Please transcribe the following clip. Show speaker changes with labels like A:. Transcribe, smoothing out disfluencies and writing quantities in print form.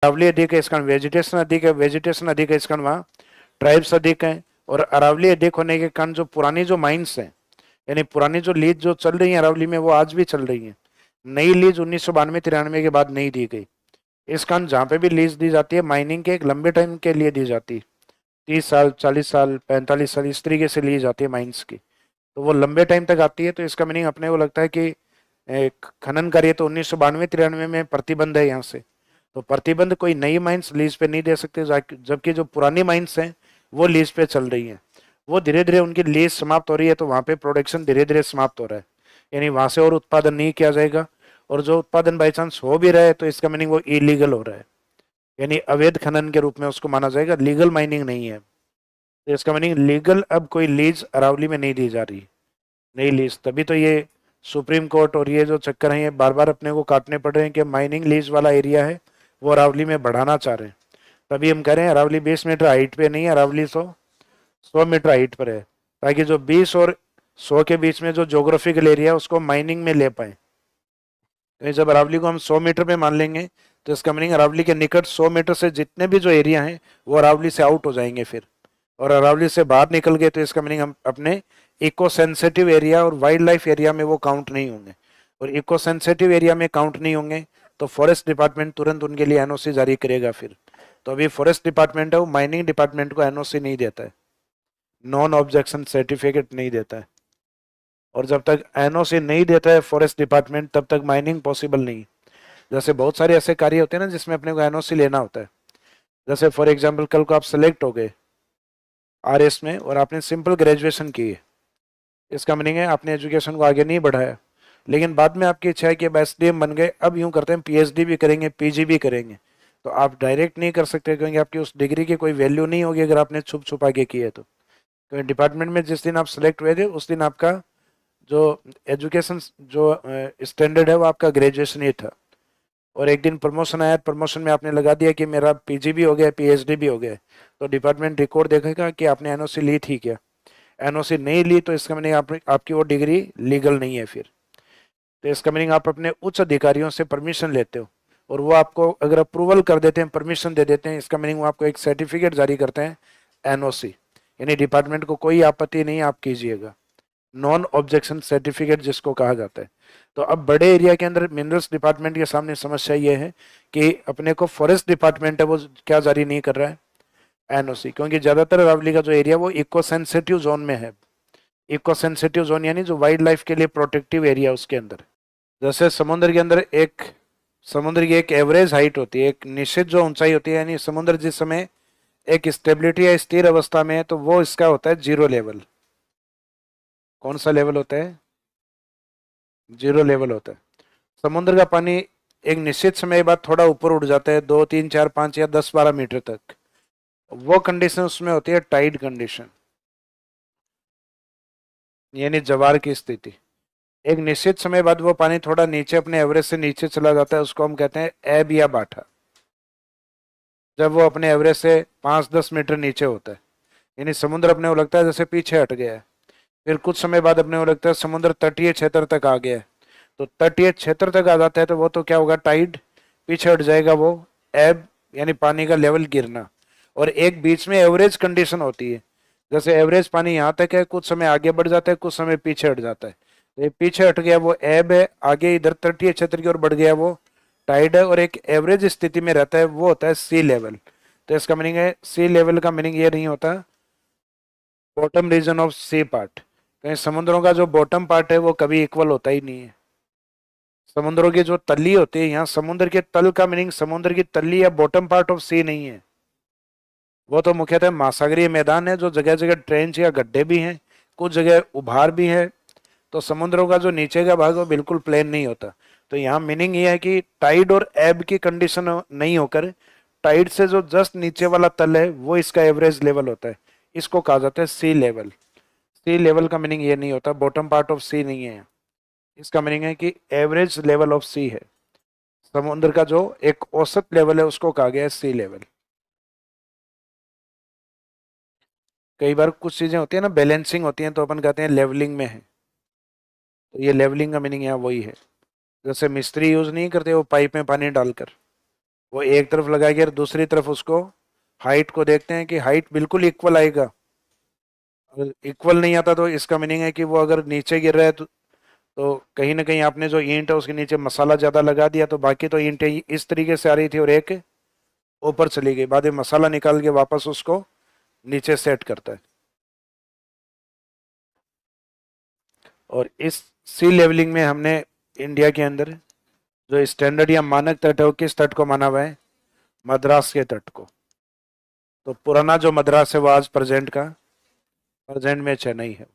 A: अरावली अधिक है, इसका वेजिटेशन अधिक है, वेजिटेशन अधिक है, इसका वहाँ ट्राइब्स अधिक हैं। और अरावली अधिक होने के कारण जो पुरानी जो माइंस हैं, यानी पुरानी जो लीज जो चल रही है अरावली में, वो आज भी चल रही है। नई लीज 1992-93 के बाद नहीं दी गई। इस कारण जहाँ पे भी लीज दी जाती है माइनिंग के एक लंबे टाइम के लिए दी जाती है, 30 साल, 40 साल, 45 साल, इस तरीके से ली जाती है माइंस की। तो वो लंबे टाइम तक आती है। तो इसका मीनिंग अपने को लगता है कि खनन कार्य तो 1992-93 में प्रतिबंध है यहाँ से। तो प्रतिबंध, कोई नई माइंस लीज पे नहीं दे सकते, जबकि जो पुरानी माइंस हैं वो लीज पे चल रही हैं। वो धीरे धीरे उनकी लीज समाप्त हो रही है, तो वहाँ पे प्रोडक्शन धीरे धीरे समाप्त हो रहा है, यानी वहाँ से और उत्पादन नहीं किया जाएगा। और जो उत्पादन बाई चांस हो भी रहा है तो इसका मीनिंग वो इलीगल हो रहा है, यानी अवैध खनन के रूप में उसको माना जाएगा, लीगल माइनिंग नहीं है। तो इसका मीनिंग लीगल अब कोई लीज अरावली में नहीं दी जा रही, नई लीज। तभी तो ये सुप्रीम कोर्ट और ये जो चक्कर है ये बार बार अपने को काटने पड़ रहे हैं कि माइनिंग लीज वाला एरिया है वो अरावली में बढ़ाना चाह रहे हैं। तभी हम कह रहे हैं अरावली 20 मीटर हाइट पे नहीं है, अरावली 100 मीटर हाइट पर है, ताकि जो 20 और 100 के बीच में जो जोग्राफिकल एरिया है उसको माइनिंग में ले पाए। तो जब अरावली को हम 100 मीटर पे मान लेंगे तो इसका मीनिंग अरावली के निकट 100 मीटर से जितने भी जो एरिया हैं वो अरावली से आउट हो जाएंगे फिर। और अरावली से बाहर निकल गए तो इसका मीनिंग हम अपने इको सेंसिटिव एरिया और वाइल्ड लाइफ एरिया में वो काउंट नहीं होंगे। और इको सेंसिटिव एरिया में काउंट नहीं होंगे तो फॉरेस्ट डिपार्टमेंट तुरंत उनके लिए एनओसी जारी करेगा फिर। तो अभी फॉरेस्ट डिपार्टमेंट है वो माइनिंग डिपार्टमेंट को एनओसी नहीं देता है, नॉन ऑब्जेक्शन सर्टिफिकेट नहीं देता है। और जब तक एनओसी नहीं देता है फॉरेस्ट डिपार्टमेंट तब तक माइनिंग पॉसिबल नहीं। जैसे बहुत सारे ऐसे कार्य होते हैं ना जिसमें अपने को एनओसी लेना होता है। जैसे फॉर एग्जांपल कल को आप सेलेक्ट हो गए आरएस में और आपने सिंपल ग्रेजुएशन की है, इसका मीनिंग है आपने एजुकेशन को आगे नहीं बढ़ाया, लेकिन बाद में आपकी इच्छा है कि अब एसडीएम बन गए, अब यूं करते हैं पीएचडी भी करेंगे, पीजी भी करेंगे। तो आप डायरेक्ट नहीं कर सकते क्योंकि आपकी उस डिग्री की कोई वैल्यू नहीं होगी अगर आपने छुप छुपा के की है तो। क्योंकि डिपार्टमेंट में जिस दिन आप सेलेक्ट हुए थे उस दिन आपका जो एजुकेशन जो स्टैंडर्ड है वो आपका ग्रेजुएशन ही था। और एक दिन प्रमोशन आया, प्रमोशन में आपने लगा दिया कि मेरा पीजी भी हो गया, पीएचडी भी हो गया, तो डिपार्टमेंट रिकॉर्ड देखेगा कि आपने एनओसी ली थी क्या। एनओसी नहीं ली तो इसका मीनिंग आपकी वो डिग्री लीगल नहीं है फिर। तो इसका मीनिंग आप अपने उच्च अधिकारियों से परमिशन लेते हो और वो आपको अगर अप्रूवल कर देते हैं, परमिशन दे देते हैं, इसका मीनिंग वो आपको एक सर्टिफिकेट जारी करते हैं, एनओसी। यानी डिपार्टमेंट को कोई आपत्ति नहीं आप कीजिएगा, नॉन ऑब्जेक्शन सर्टिफिकेट जिसको कहा जाता है। तो अब बड़े एरिया के अंदर मिनरल्स डिपार्टमेंट के सामने समस्या ये है कि अपने को फॉरेस्ट डिपार्टमेंट है वो क्या जारी नहीं कर रहा है, एनओसी। क्योंकि ज्यादातर अरावली का जो एरिया वो इको सेंसिटिव जोन में है। इको सेंसिटिव जोन यानी जो वाइल्ड लाइफ के लिए प्रोटेक्टिव एरिया उसके अंदर। जैसे समुद्र के अंदर एक समुद्र की एक एवरेज हाइट होती है, एक निश्चित जो ऊंचाई होती है, यानी समुद्र जिस समय एक स्टेबिलिटी या स्थिर अवस्था में है तो वो इसका होता है जीरो लेवल। कौन सा लेवल होता है, जीरो लेवल होता है। समुद्र का पानी एक निश्चित समय बाद थोड़ा ऊपर उठ जाता है, 2, 3, 4, 5 या 10, 12 मीटर तक। वो कंडीशन उसमें होती है टाइड कंडीशन, यानी ज्वार की स्थिति। एक निश्चित समय बाद वो पानी थोड़ा नीचे अपने एवरेज से नीचे चला जाता है, उसको हम कहते हैं एब या बाठा। जब वो अपने एवरेज से 5-10 मीटर नीचे होता है, यानी समुद्र अपने को लगता है जैसे पीछे हट गया है। फिर कुछ समय बाद अपने को लगता है समुद्र तटीय क्षेत्र तक आ गया है। तो तटीय क्षेत्र तक आ जाता है तो वो तो क्या होगा, टाइड पीछे हट जाएगा, वो एब यानी पानी का लेवल गिरना। और एक बीच में एवरेज कंडीशन होती है, जैसे एवरेज पानी यहाँ तक है, कुछ समय आगे बढ़ जाता है, कुछ समय पीछे हट जाता है। तो ये पीछे हट गया वो एब है, आगे इधर तटीय क्षेत्र की ओर बढ़ गया वो टाइड है, और एक एवरेज स्थिति में रहता है वो होता है सी लेवल। तो इसका मीनिंग है सी लेवल का मीनिंग ये नहीं होता bottom region of sea part. कहीं समुद्रों का जो बॉटम पार्ट है वो कभी इक्वल होता ही नहीं है। समुद्रों की जो तली होती है, यहाँ समुद्र के तल का मीनिंग समुद्र की तली या बॉटम पार्ट ऑफ सी नहीं है। वो तो मुख्यतः महासागरीय मैदान है, जो जगह जगह ट्रेंच या गड्ढे भी हैं, कुछ जगह उभार भी है। तो समुद्रों का जो नीचे का भाग वो बिल्कुल प्लेन नहीं होता। तो यहाँ मीनिंग ये है कि टाइड और एब की कंडीशन नहीं होकर टाइड से जो जस्ट नीचे वाला तल है वो इसका एवरेज लेवल होता है, इसको कहा जाता है सी लेवल। सी लेवल का मीनिंग ये नहीं होता बॉटम पार्ट ऑफ सी नहीं है, इसका मीनिंग है कि एवरेज लेवल ऑफ सी है। समुद्र का जो एक औसत लेवल है उसको कहा गया है सी लेवल। कई बार कुछ चीजें होती है ना बैलेंसिंग होती हैं तो अपन कहते हैं लेवलिंग में है, तो ये लेवलिंग का मीनिंग यहाँ वही है। जैसे मिस्त्री यूज नहीं करते वो पाइप में पानी डालकर, वो एक तरफ लगाएंगे और दूसरी तरफ उसको हाइट को देखते हैं कि हाइट बिल्कुल इक्वल आएगा। अगर इक्वल नहीं आता तो इसका मीनिंग है कि वो अगर नीचे गिर रहा है तो कहीं ना कहीं आपने जो ईंट है उसके नीचे मसाला ज्यादा लगा दिया, तो बाकी तो ईंटें इस तरीके से आ रही थी और एक ऊपर चली गई, बाद में मसाला निकाल के वापस उसको नीचे सेट करता है। और इस सी लेवलिंग में हमने इंडिया के अंदर जो स्टैंडर्ड या मानक तट है वो किस तट को माना हुआ है? मद्रास के तट को। तो पुराना जो मद्रास है वो आज प्रेजेंट में चेन्नई है।